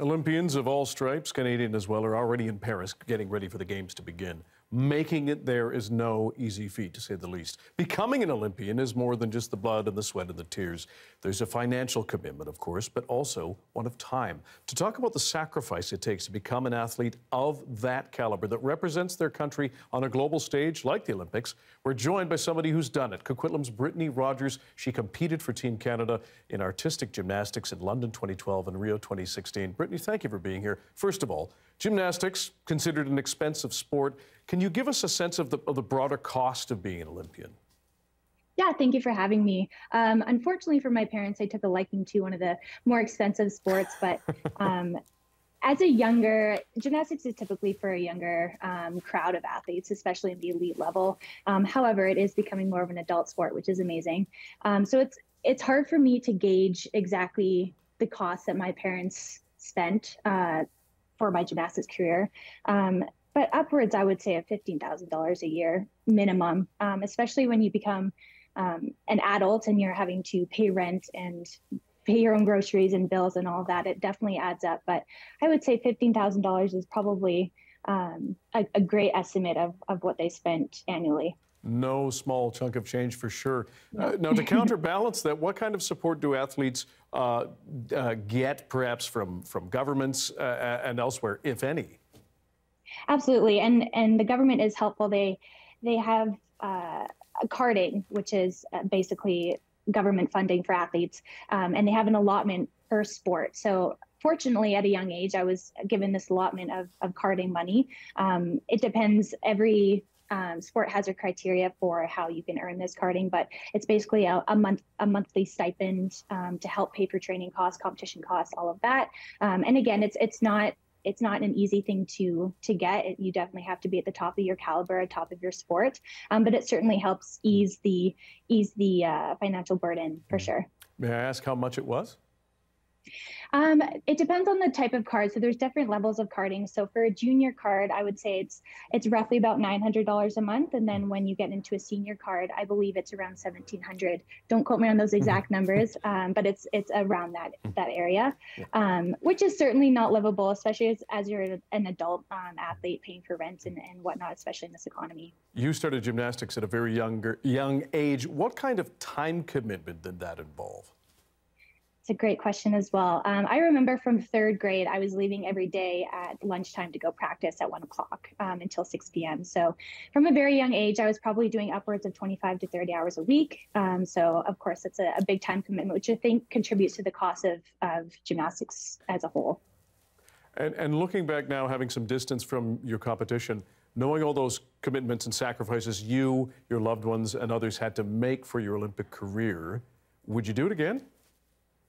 Olympians of all stripes, Canadian as well, are already in Paris getting ready for the Games to begin. Making it there is no easy feat, to say the least. Becoming an Olympian is more than just the blood and the sweat and the tears. There's a financial commitment, of course, but also one of time. To talk about the sacrifice it takes to become an athlete of that caliber that represents their country on a global stage like the Olympics, we're joined by somebody who's done it. Coquitlam's Brittany Rogers. She competed for Team Canada in artistic gymnastics in London 2012 and Rio 2016. Brittany, thank you for being here. First of all, gymnastics, considered an expensive sport. Can you give us a sense of the broader cost of being an Olympian? Yeah, thank you for having me. Unfortunately for my parents, I took a liking to one of the more expensive sports, but gymnastics is typically for a younger crowd of athletes, especially in the elite level. However, it is becoming more of an adult sport, which is amazing. So it's hard for me to gauge exactly the cost that my parents spent for my gymnastics career. But upwards, I would say, of $15,000 a year minimum, especially when you become an adult and you're having to pay rent and pay your own groceries and bills and all of that. It definitely adds up. But I would say $15,000 is probably a great estimate of what they spent annually. No small chunk of change for sure. No. Now, to counterbalance that, what kind of support do athletes get, perhaps from governments and elsewhere, if any? Absolutely, and the government is helpful. They have carding, which is basically government funding for athletes, and they have an allotment per sport. So fortunately, at a young age, I was given this allotment of carding money. It depends. Every sport has a criteria for how you can earn this carding, but it's basically a monthly stipend to help pay for training costs, competition costs, all of that. And again, it's not an easy thing to get. You definitely have to be at the top of your caliber, at top of your sport. But it certainly helps ease the financial burden for sure. May I ask how much it was? It depends on the type of card. So there's different levels of carding. So for a junior card, I would say it's roughly about $900 a month. And then when you get into a senior card, I believe it's around $1,700. Don't quote me on those exact numbers, but it's around that area, which is certainly not livable, especially as you're an adult athlete paying for rent and whatnot, especially in this economy. You started gymnastics at a very young age. What kind of time commitment did that involve? It's a great question as well. I remember from third grade, I was leaving every day at lunchtime to go practice at 1 o'clock until 6 p.m. So from a very young age, I was probably doing upwards of 25 to 30 hours a week. So of course, it's a big time commitment, which I think contributes to the cost of gymnastics as a whole. And looking back now, having some distance from your competition, knowing all those commitments and sacrifices you, your loved ones, and others had to make for your Olympic career, would you do it again?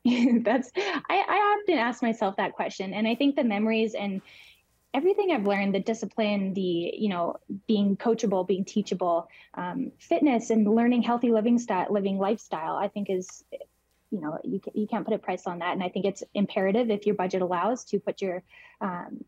I often ask myself that question, and I think the memories and everything I've learned, the discipline, being coachable, being teachable, fitness, and learning healthy living lifestyle, I think is, you can't put a price on that. And I think it's imperative, if your budget allows, to put your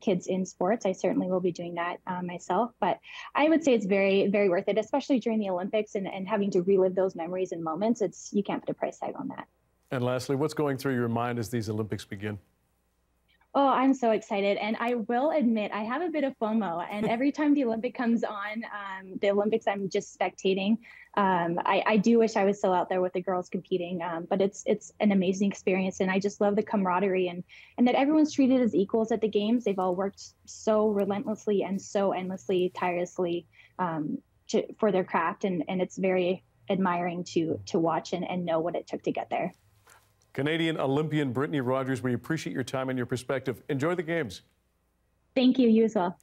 kids in sports. I certainly will be doing that myself, but I would say it's very, very worth it, especially during the Olympics and having to relive those memories and moments. You can't put a price tag on that. And lastly, what's going through your mind as these Olympics begin? Oh, I'm so excited. And I will admit, I have a bit of FOMO. And every time the Olympic comes on, the Olympics, I'm just spectating. I do wish I was still out there with the girls competing, but it's an amazing experience. And I just love the camaraderie and that everyone's treated as equals at the Games. They've all worked so relentlessly and so endlessly, tirelessly for their craft. And it's very admiring to watch and know what it took to get there. Canadian Olympian Brittany Rogers, we appreciate your time and your perspective. Enjoy the Games. Thank you. You as well.